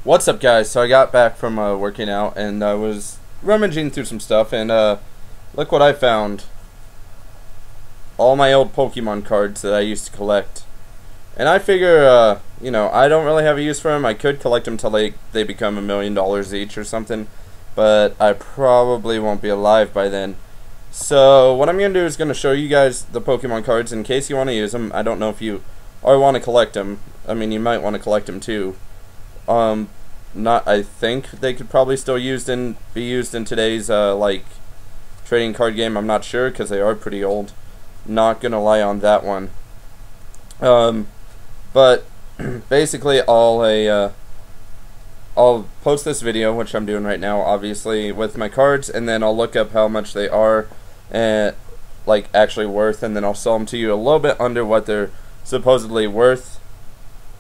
What's up, guys? So I got back from working out, and I was rummaging through some stuff, and look what I found. All my old Pokemon cards that I used to collect. And I figure, you know, I don't really have a use for them. I could collect them till they become $1 million each or something, but I probably won't be alive by then. So what I'm going to do is going to show you guys the Pokemon cards in case you want to use them. I don't know if you want to collect them. I mean, you might want to collect them too. I think they could probably still be used in today's like trading card game. I'm not sure because they are pretty old. Not gonna lie on that one. But basically, I'll post this video, which I'm doing right now, obviously with my cards, and then I'll look up how much they are, and like actually worth, and then I'll sell them to you a little bit under what they're supposedly worth.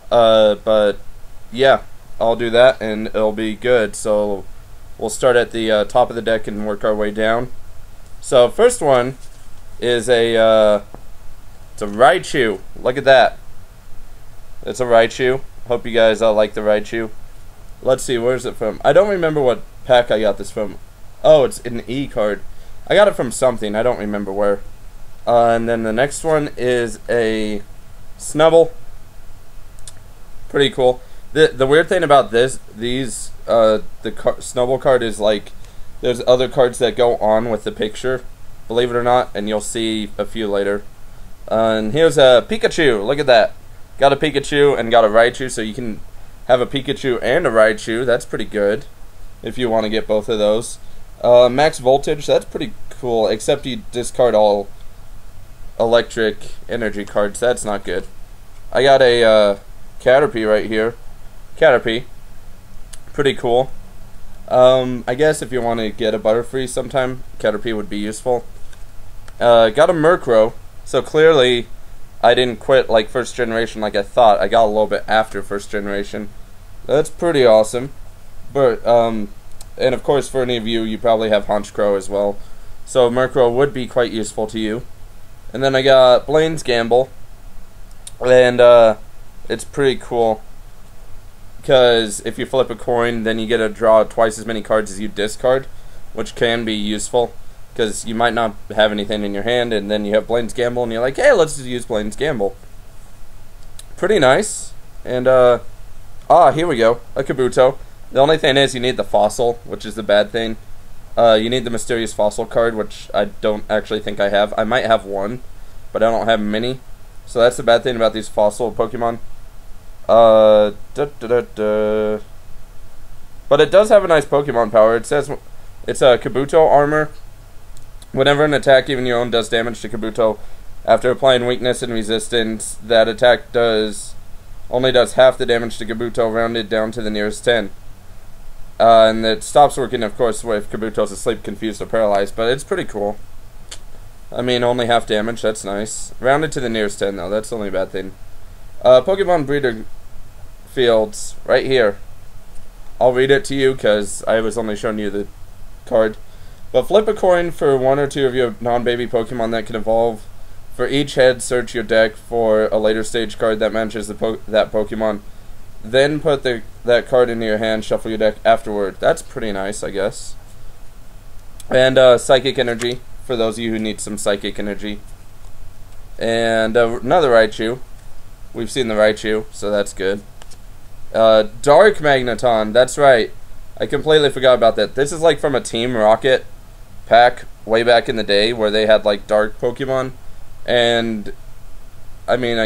But yeah. I'll do that and it'll be good. So we'll start at the top of the deck and work our way down. So first one is it's a Raichu. Look at that. It's a Raichu. Hope you guys like the Raichu. Let's see, where's it from? I don't remember what pack I got this from. Oh, it's an E card. I got it from something. I don't remember where. And then the next one is a Snubble. Pretty cool. The weird thing about the Snubble card is, like, there's other cards that go on with the picture, believe it or not, and you'll see a few later. And here's a Pikachu. Look at that. Got a Pikachu and got a Raichu, so you can have a Pikachu and a Raichu. That's pretty good if you want to get both of those. Max Voltage. That's pretty cool, except you discard all electric energy cards. That's not good. I got a Caterpie right here. Caterpie, pretty cool. I guess if you want to get a Butterfree sometime, Caterpie would be useful. Got a Murkrow, so clearly I didn't quit like first generation like I thought. I got a little bit after first generation. That's pretty awesome. But and of course for any of you, you probably have Honchkrow as well, so Murkrow would be quite useful to you. And then I got Blaine's Gamble, and it's pretty cool. Because if you flip a coin, then you get to draw twice as many cards as you discard, which can be useful, because you might not have anything in your hand, and then you have Blaine's Gamble, and you're like, hey, let's just use Blaine's Gamble. Pretty nice. And, here we go, a Kabuto. The only thing is you need the Fossil, which is the bad thing. You need the Mysterious Fossil card, which I don't actually think I have. I might have one, but I don't have many. So that's the bad thing about these Fossil Pokemon. But it does have a nice Pokemon power. It says it's a Kabuto armor. Whenever an attack, even your own, does damage to Kabuto, after applying weakness and resistance, that attack only does half the damage to Kabuto, rounded down to the nearest 10. And it stops working, of course, if Kabuto's asleep, confused, or paralyzed. But it's pretty cool. I mean, only half damage. That's nice. Rounded to the nearest 10, though. That's the only bad thing. Pokemon Breeder Fields, right here. I'll read it to you because I was only showing you the card. But flip a coin for one or two of your non-baby Pokemon that can evolve. For each head, search your deck for a later stage card that matches that Pokemon. Then put that card into your hand, shuffle your deck afterward. That's pretty nice, I guess. And Psychic Energy, for those of you who need some Psychic Energy. And another Raichu. We've seen the Raichu, so that's good. Dark Magneton, that's right. I completely forgot about that. This is like from a Team Rocket pack way back in the day where they had like dark Pokemon. And, I mean,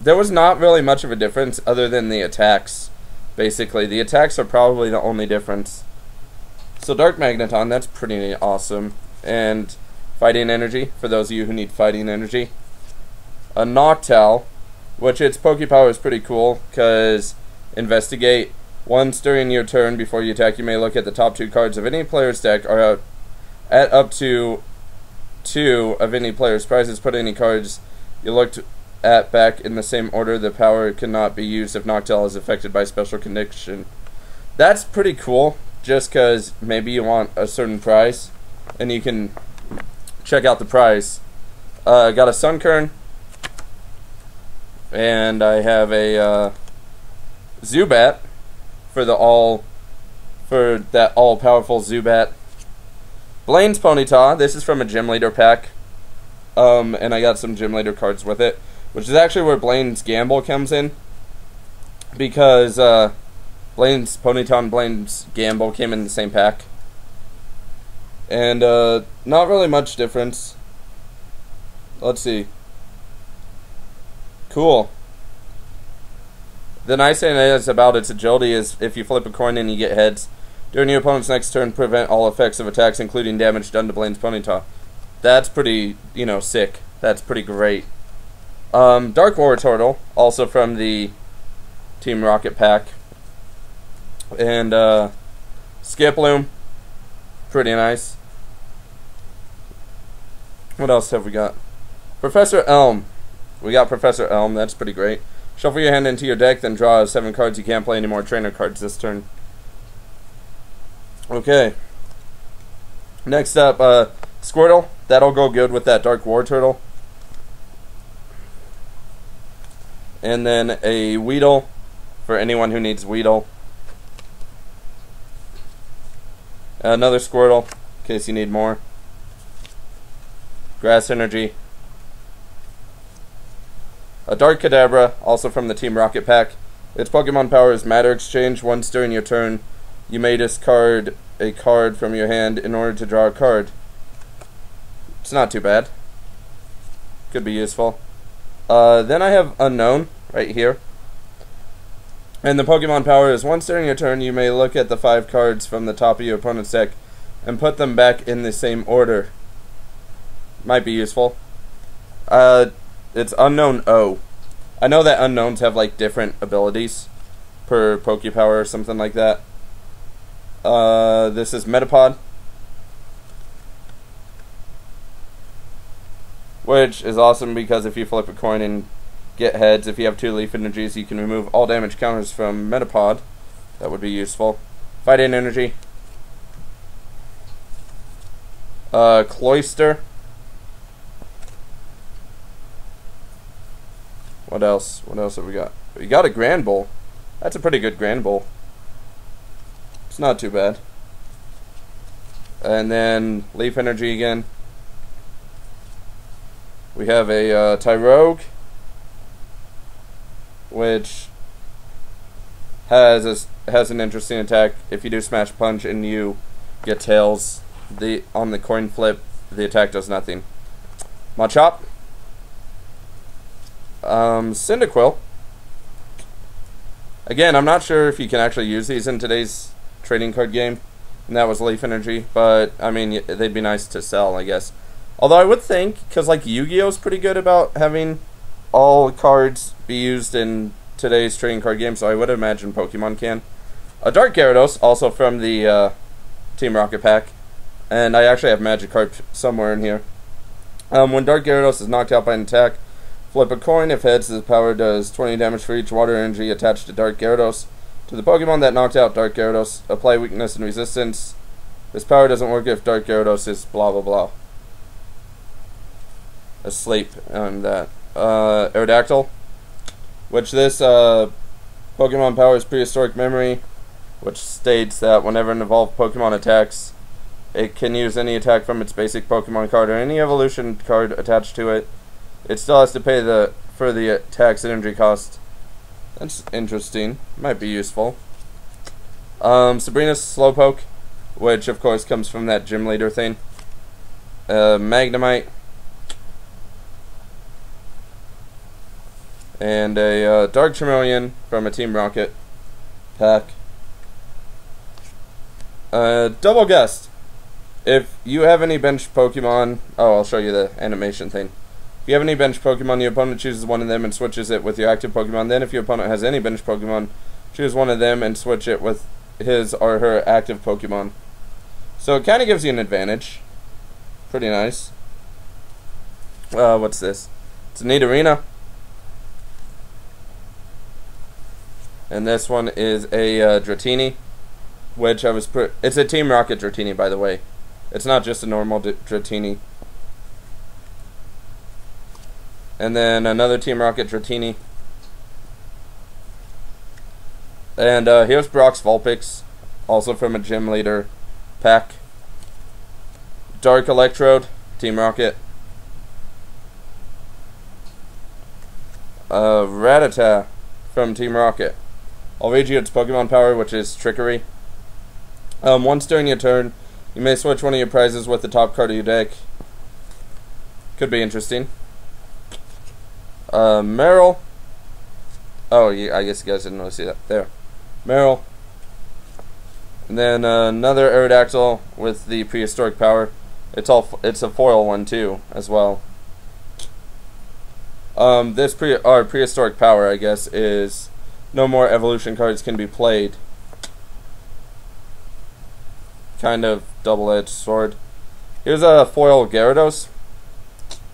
there was not really much of a difference other than the attacks, basically. The attacks are probably the only difference. So Dark Magneton, that's pretty awesome. And Fighting Energy, for those of you who need Fighting Energy. A Noctowl, which its Pokepower is pretty cool, because Investigate. Once during your turn before you attack, you may look at the top 2 cards of any player's deck, or at up to 2 of any player's prizes. Put any cards you looked at back in the same order. The power cannot be used if Noctowl is affected by special condition. That's pretty cool, just because maybe you want a certain prize, and you can check out the prize. Got a Sunkern. And I have a Zubat for that all-powerful Zubat. Blaine's Ponyta. This is from a Gym Leader pack. And I got some Gym Leader cards with it, which is actually where Blaine's Gamble comes in, because Blaine's Ponyta and Blaine's Gamble came in the same pack. And not really much difference. Let's see. Cool. The nice thing is about its agility is if you flip a coin and you get heads, during your opponent's next turn, prevent all effects of attacks, including damage done to Blaine's Ponyta. That's pretty, sick. That's pretty great. Dark War Turtle, also from the Team Rocket pack. And Skiploom, pretty nice. What else have we got? Professor Elm. We got Professor Elm, that's pretty great. Shuffle your hand into your deck, then draw 7 cards. You can't play any more trainer cards this turn. Okay. Next up, Squirtle. That'll go good with that Dark War Turtle. And then a Weedle for anyone who needs Weedle. Another Squirtle in case you need more. Grass Energy. A Dark Kadabra, also from the Team Rocket pack. Its Pokemon power is Matter Exchange. Once during your turn, you may discard a card from your hand in order to draw a card. It's not too bad. Could be useful. Then I have Unknown right here. And the Pokemon power is once during your turn, you may look at the 5 cards from the top of your opponent's deck and put them back in the same order. Might be useful. It's Unknown O. I know that Unknowns have like different abilities per Pokepower or something like that. This is Metapod, which is awesome because if you flip a coin and get heads, if you have 2 Leaf Energies, you can remove all damage counters from Metapod. That would be useful. Fighting Energy. Cloyster. What else? What else have we got? We got a Grand Bull. That's a pretty good Grand Bull. It's not too bad. And then Leaf Energy again. We have a Tyrogue, which has an interesting attack. If you do Smash Punch and you get tails, on the coin flip, the attack does nothing. Machop. Cyndaquil. Again, I'm not sure if you can actually use these in today's trading card game, and that was Leaf Energy, but I mean, they'd be nice to sell, I guess. Although I would think, because like Yu-Gi-Oh's pretty good about having all cards be used in today's trading card game, so I would imagine Pokemon can. A Dark Gyarados, also from the Team Rocket pack, and I actually have Magikarp somewhere in here. When Dark Gyarados is knocked out by an attack, flip a coin. If heads, the power does 20 damage for each water energy attached to Dark Gyarados. To the Pokemon that knocked out Dark Gyarados, apply weakness and resistance. This power doesn't work if Dark Gyarados is blah blah blah. Asleep on that. Aerodactyl, which this Pokemon power is Prehistoric Memory, which states that whenever an evolved Pokemon attacks, it can use any attack from its basic Pokemon card or any evolution card attached to it. It still has to pay for the attack's energy cost. That's interesting. Might be useful. Sabrina's Slowpoke, which of course comes from that Gym Leader thing. Magnemite. And a Dark Charmeleon from a Team Rocket pack. Double Gust. If you have any bench Pokemon... Oh, I'll show you the animation thing. If you have any bench Pokemon, your opponent chooses one of them and switches it with your active Pokemon. Then if your opponent has any bench Pokemon, choose one of them and switch it with his or her active Pokemon. So it kind of gives you an advantage. Pretty nice. What's this? It's a Nidorina. And this one is a Dratini, which it's a Team Rocket Dratini, by the way. It's not just a normal Dratini. And then another Team Rocket Dratini. And here's Brock's Vulpix, also from a Gym Leader pack. Dark Electrode, Team Rocket. Rattata from Team Rocket. I'll read you its Pokemon power, which is Trickery. Once during your turn, you may switch one of your prizes with the top card of your deck. Could be interesting. Meryl. Oh, yeah, I guess you guys didn't really see that. There. Meryl. And then another Aerodactyl with the Prehistoric power. It's a foil one too, as well. This Prehistoric power, I guess, is no more evolution cards can be played. Kind of double-edged sword. Here's a foil Gyarados.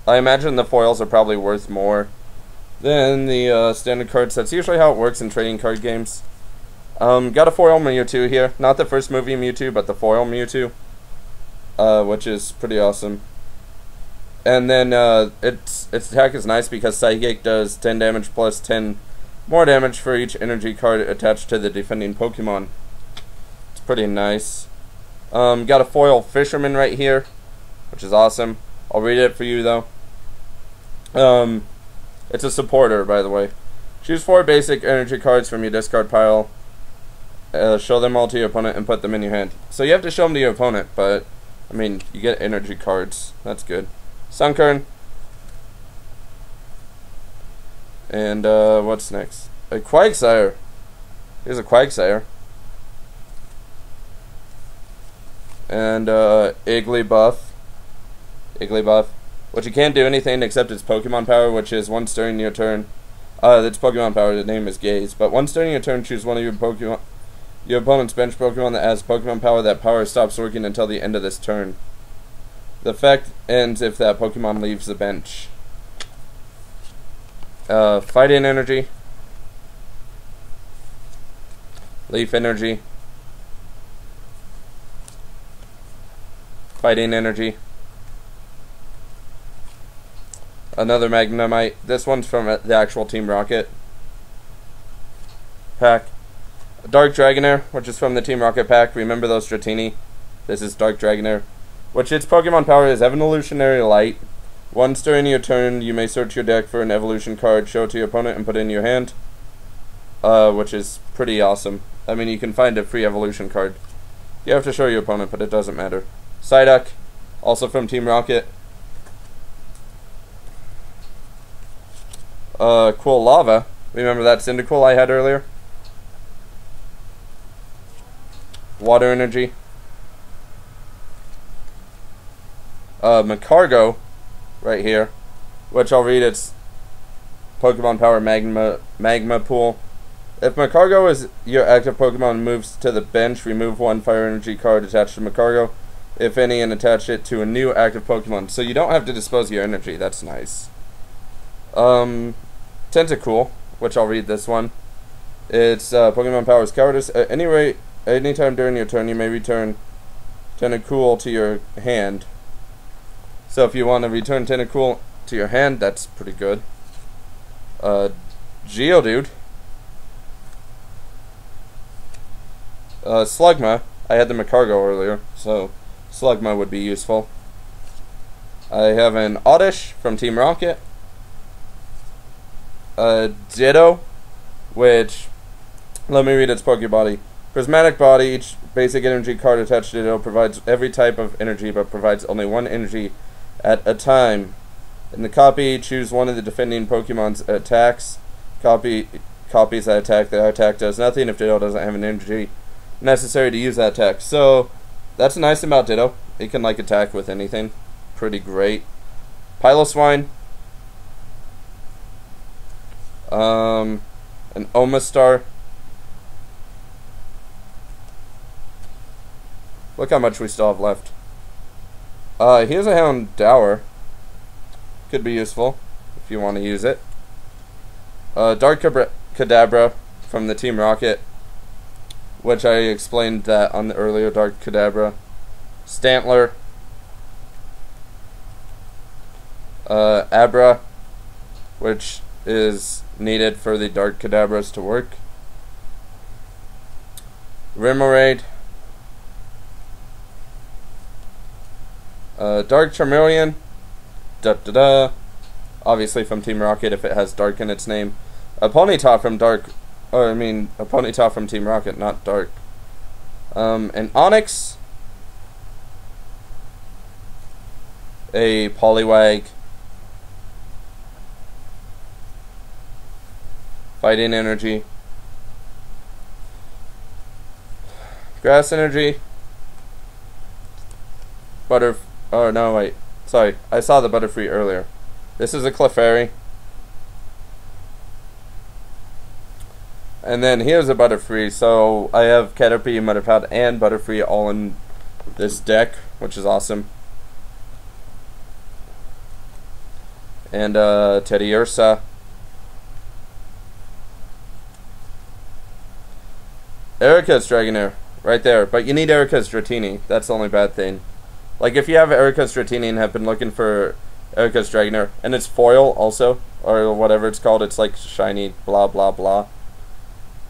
I imagine the foils are probably worth more than the standard cards. That's usually how it works in trading card games. Got a foil Mewtwo here. Not the first movie Mewtwo, but the foil Mewtwo. Which is pretty awesome. And then its attack is nice because Psychic does 10 damage plus 10 more damage for each energy card attached to the defending Pokemon. It's pretty nice. Got a foil Fisherman right here, which is awesome. I'll read it for you though. It's a supporter, by the way. Choose 4 basic energy cards from your discard pile. Show them all to your opponent and put them in your hand. So you have to show them to your opponent, but I mean, you get energy cards. That's good. Sunkern. And what's next? A Quagsire. Here's a Quagsire. And Igglybuff. Which you can't do anything except its Pokemon power, which is once during your turn. Its Pokemon power, the name is Gaze. But once during your turn, choose one of your opponent's bench Pokemon that has Pokemon power. That power stops working until the end of this turn. The effect ends if that Pokemon leaves the bench. Fighting Energy. Leaf Energy. Fighting Energy. Another Magnemite. This one's from the actual Team Rocket pack. Dark Dragonair, which is from the Team Rocket pack. Remember those Dratini? This is Dark Dragonair. Which its Pokemon power is Evolutionary Light. Once during your turn, you may search your deck for an evolution card, show it to your opponent, and put it in your hand. Which is pretty awesome. I mean, you can find a free evolution card. You have to show your opponent, but it doesn't matter. Psyduck, also from Team Rocket. Cool Lava. Remember that Cyndaquil I had earlier? Water Energy. Macargo, right here, which I'll read its Pokemon power Magma Pool. If Macargo is your active Pokemon and moves to the bench, remove 1 Fire Energy card attached to Macargo, if any, and attach it to a new active Pokemon. So you don't have to dispose of your energy. That's nice. Tentacool, which I'll read this one. Its Pokemon power is Cowardice. At any rate, anytime during your turn, you may return Tentacool to your hand. So if you want to return Tentacool to your hand, that's pretty good. Geodude. Slugma. I had the Macargo earlier, so Slugma would be useful. I have an Oddish from Team Rocket. Ditto, which, let me read its Pokebody. Prismatic Body, each basic energy card attached to Ditto provides every type of energy, but provides only 1 energy at a time. In the copy, choose one of the defending Pokemon's attacks. Copies that attack. That attack does nothing if Ditto doesn't have an energy necessary to use that attack. So, that's nice about Ditto. It can, like, attack with anything. Pretty great. Piloswine. An Omastar. Look how much we still have left. Here's a Houndour. Could be useful if you want to use it. Dark Kadabra from the Team Rocket, which I explained that on the earlier Dark Kadabra. Stantler. Abra, which is needed for the Dark Kadabras to work. Remoraid, Dark Charmeleon, obviously from Team Rocket if it has Dark in its name, a Ponyta from a Ponyta from Team Rocket, not Dark, an Onix, a Poliwag, Fighting Energy, Grass Energy, oh no, wait, sorry, I saw the Butterfree earlier. This is a Clefairy. And then here's a Butterfree, so I have Caterpie, Mudderpad, and Butterfree all in this deck, which is awesome. And Teddiursa, Erica's Dragonair, right there. But you need Erica's Dratini. That's the only bad thing. Like, if you have Erica's Dratini and have been looking for Erica's Dragonair, and it's foil also, or whatever it's called, it's like shiny, blah, blah, blah.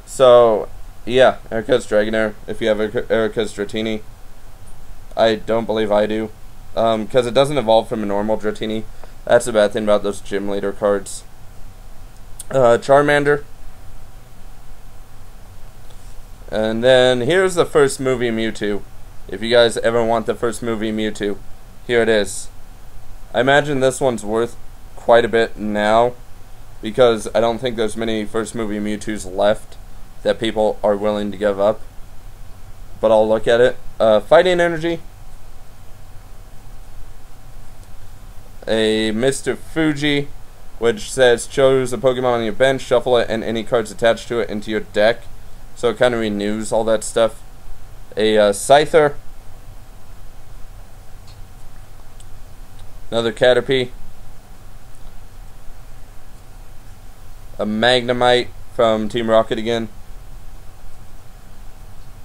So, yeah, Erica's Dragonair, if you have Erica's Dratini. I don't believe I do, because it doesn't evolve from a normal Dratini. That's the bad thing about those gym leader cards. Charmander. And then here's the first movie Mewtwo. If you guys ever want the first movie Mewtwo, here it is. I imagine this one's worth quite a bit now, because I don't think there's many first movie Mewtwo's left that people are willing to give up. But I'll look at it. Fighting Energy, a Mr. Fuji, which says choose a Pokemon on your bench, shuffle it, and any cards attached to it into your deck. So it kind of renews all that stuff. A Scyther, another Caterpie, a Magnemite from Team Rocket again,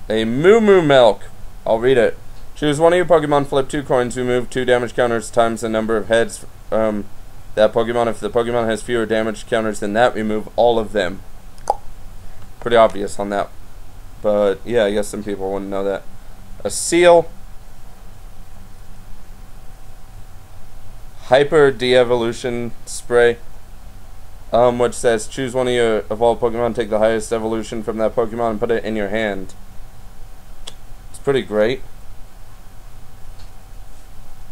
a Moo Moo Milk. I'll read it. Choose one of your Pokemon, flip 2 coins, remove 2 damage counters times the number of heads that Pokemon. If the Pokemon has fewer damage counters than that, remove all of them. Pretty obvious on that. But yeah, I guess some people wouldn't know that. A Seal, Hyper De-Evolution Spray, which says choose one of your evolved Pokemon, take the highest evolution from that Pokemon and put it in your hand. It's pretty great.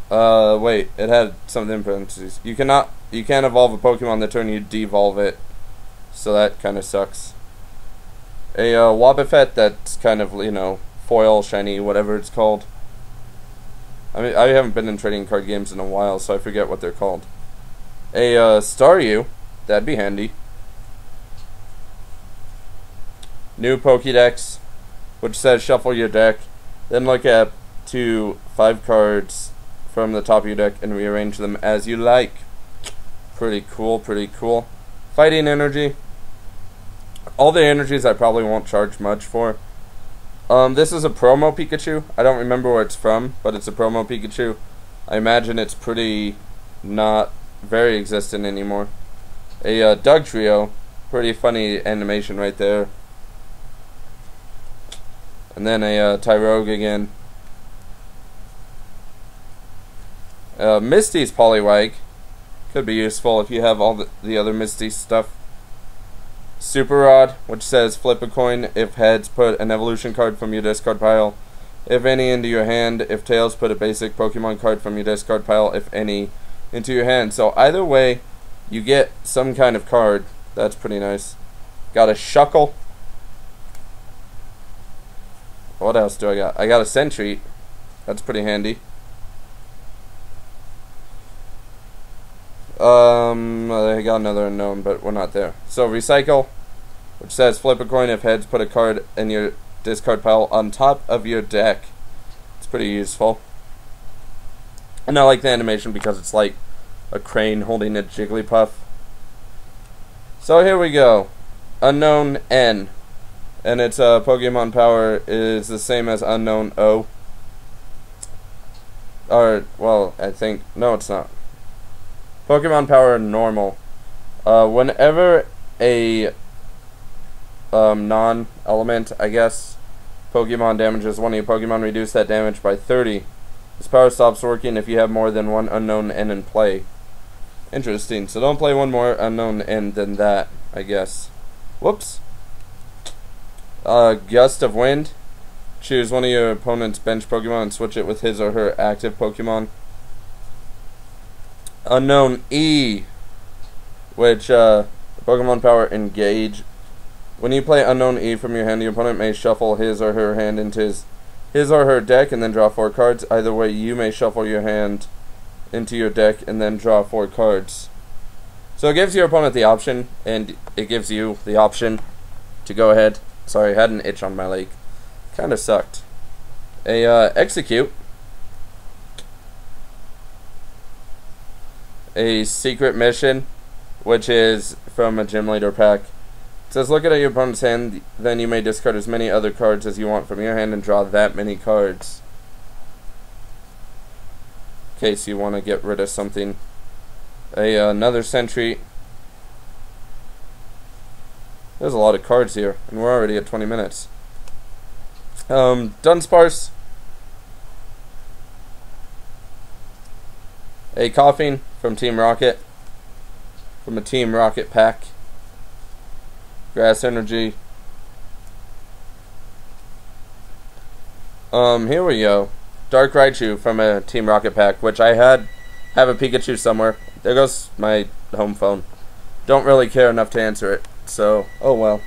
Wait, it had something in parentheses. You can't evolve a Pokemon the turn you devolve it, so that kind of sucks. A Wobbuffet that's kind of, you know, foil, shiny, whatever it's called. I mean, I haven't been in trading card games in a while, so I forget what they're called. A Staryu, that'd be handy. New Pokédex, which says shuffle your deck, then look at 5 cards from the top of your deck and rearrange them as you like. Pretty cool, pretty cool. Fighting Energy. All the energies I probably won't charge much for. This is a promo Pikachu. I don't remember where it's from, but it's a promo Pikachu. I imagine it's pretty not very existent anymore. A Doug Trio. Pretty funny animation right there. And then a Tyrogue again. Misty's Poliwag. Could be useful if you have all the other Misty stuff. Super Rod, which says flip a coin. If heads, put an evolution card from your discard pile, if any, into your hand. If tails, put a basic Pokemon card from your discard pile, if any, into your hand. So either way, you get some kind of card. That's pretty nice. Got a Shuckle. What else do I got? I got a Sentry. That's pretty handy. I got another unknown, but we're not there. So Recycle, which says flip a coin. If heads, put a card in your discard pile on top of your deck. It's pretty useful. And I like the animation because it's like a crane holding a Jigglypuff. So here we go. Unknown N. And its Pokemon power is the same as Unknown O. Or, well, I think, no it's not. Pokemon power normal. Whenever a non-element, I guess, Pokemon damages one of your Pokemon, reduce that damage by 30. This power stops working if you have more than one unknown N in play. Interesting. So don't play one more unknown N than that, I guess. Whoops. Gust of Wind. Choose one of your opponent's bench Pokemon and switch it with his or her active Pokemon. Unknown E, which Pokemon power Engage. When you play Unknown E from your hand, your opponent may shuffle his or her hand into his or her deck and then draw 4 cards. Either way, you may shuffle your hand into your deck and then draw 4 cards. So it gives your opponent the option, and it gives you the option to go ahead. Sorry, I had an itch on my leg. Kinda sucked. Execute. A secret mission, which is from a gym leader pack. It says, look at your opponent's hand, then you may discard as many other cards as you want from your hand and draw that many cards. In case you want to get rid of something. Another sentry. There's a lot of cards here, and we're already at 20 minutes. Dunsparce. A Coughing from Team Rocket. From a Team Rocket pack. Grass Energy. Here we go. Dark Raichu from a Team Rocket pack, which I have a Pikachu somewhere. There goes my home phone. Don't really care enough to answer it, so oh well.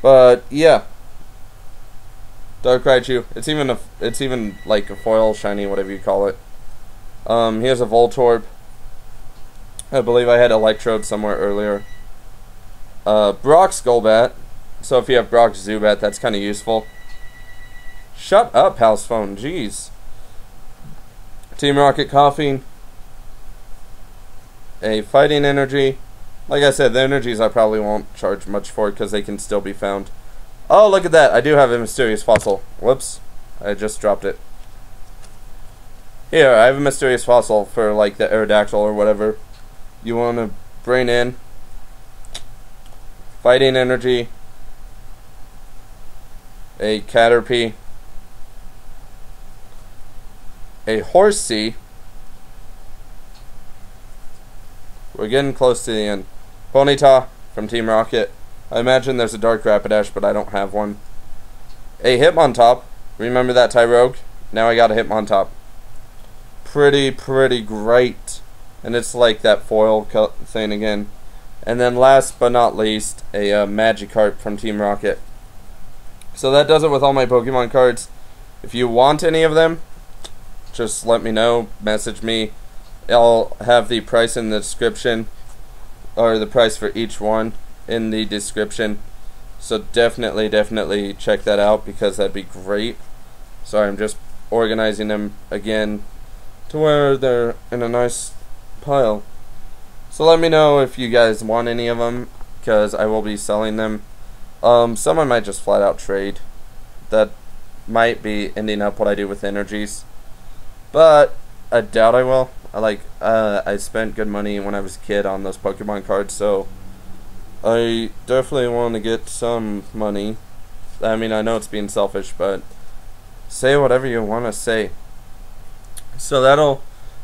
But yeah, Dark Raichu. It's even like a foil shiny, whatever you call it. Here's a Voltorb. I believe I had Electrode somewhere earlier. Brock's Golbat. So if you have Brock's Zubat, that's kind of useful. Shut up, house phone. Jeez. Team Rocket Coughing. A Fighting Energy. Like I said, the energies I probably won't charge much for because they can still be found. Oh, look at that. I do have a Mysterious Fossil. Whoops. I just dropped it. Here, I have a Mysterious Fossil for like the Aerodactyl or whatever you want to bring in. Fighting Energy. A Caterpie. A Horsea. We're getting close to the end. Ponyta from Team Rocket. I imagine there's a Dark Rapidash, but I don't have one. A Hitmontop. Remember that Tyrogue? Now I got a Hitmontop. Pretty great. And it's like that foil thing again. And then last but not least, a Magikarp from Team Rocket. So that does it with all my Pokemon cards. If you want any of them, just let me know. Message me. I'll have the price in the description, or the price for each one in the description. So definitely check that out because that'd be great. Sorry, I'm just organizing them again to where they're in a nice pile. So let me know if you guys want any of them, because I will be selling them. Some I might just flat out trade. That might be ending up what I do with energies, but I doubt I will. I spent good money when I was a kid on those Pokemon cards, so I definitely want to get some money. I mean, I know it's being selfish, but say whatever you want to say. So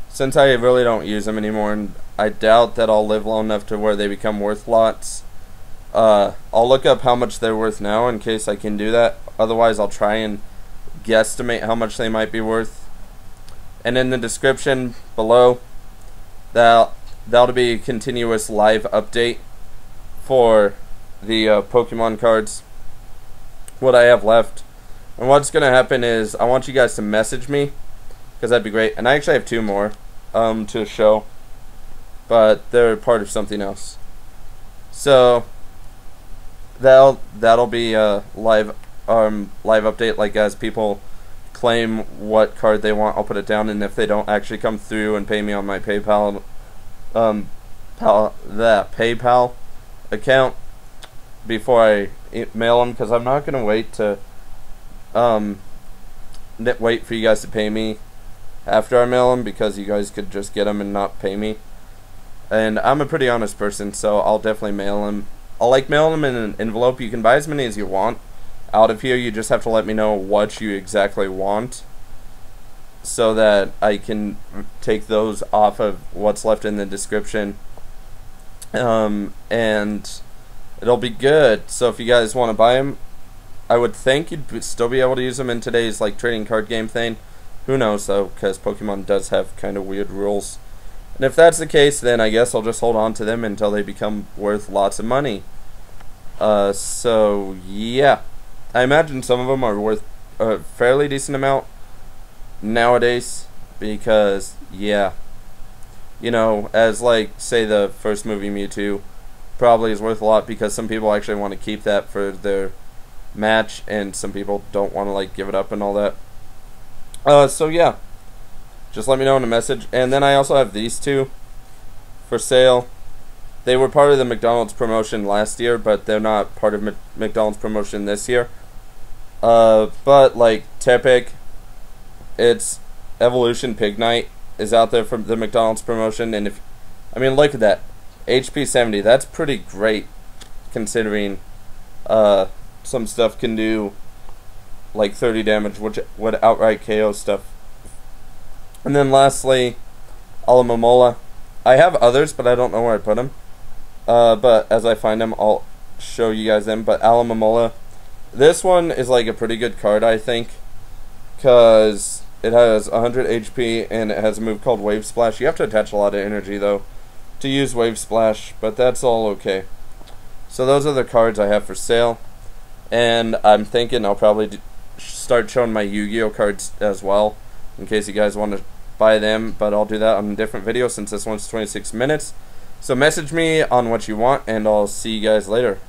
since I really don't use them anymore, and I doubt that I'll live long enough to where they become worth lots, I'll look up how much they're worth now in case I can do that. Otherwise, I'll try and guesstimate how much they might be worth. And in the description below, that'll be a continuous live update for the Pokemon cards, what I have left. And what's going to happen is I want you guys to message me, because that'd be great. And I actually have 2 more to show, but they're part of something else. So that'll be a live update. Like, as people claim what card they want, I'll put it down, and if they don't actually come through and pay me on my PayPal PayPal account before I mail them, because I'm not gonna wait to wait for you guys to pay me after I mail them, because you guys could just get them and not pay me. And I'm a pretty honest person, so I'll definitely mail them. I'll mail them in an envelope. You can buy as many as you want, out of here. You just have to let me know what you exactly want, so that I can take those off of what's left in the description. And it'll be good. So if you guys want to buy them, I would think you'd still be able to use them in today's like trading card game thing. Who knows though, because Pokemon does have kind of weird rules. And if that's the case, then I guess I'll just hold on to them until they become worth lots of money. So yeah, I imagine some of them are worth a fairly decent amount nowadays, because yeah, you know, as like say the first movie Mewtwo probably is worth a lot, because some people actually want to keep that for their match and some people don't want to like give it up and all that. So yeah, just let me know in a message. And then I also have these two for sale. They were part of the McDonald's promotion last year, but they're not part of McDonald's promotion this year. But like Tepig, its Evolution Pignite is out there from the McDonald's promotion, and if I mean, look at that, HP 70. That's pretty great, considering some stuff can do like 30 damage, which would outright KO stuff. And then lastly, Alomomola. I have others, but I don't know where I put them. But as I find them, I'll show you guys them. But Alomomola, this one is like a pretty good card, I think, because it has 100 HP and it has a move called Wave Splash. You have to attach a lot of energy though to use Wave Splash, but that's all okay. So those are the cards I have for sale, and I'm thinking I'll probably start showing my Yu-Gi-Oh cards as well, in case you guys want to buy them, but I'll do that on a different video since this one's 26 minutes. So message me on what you want, and I'll see you guys later.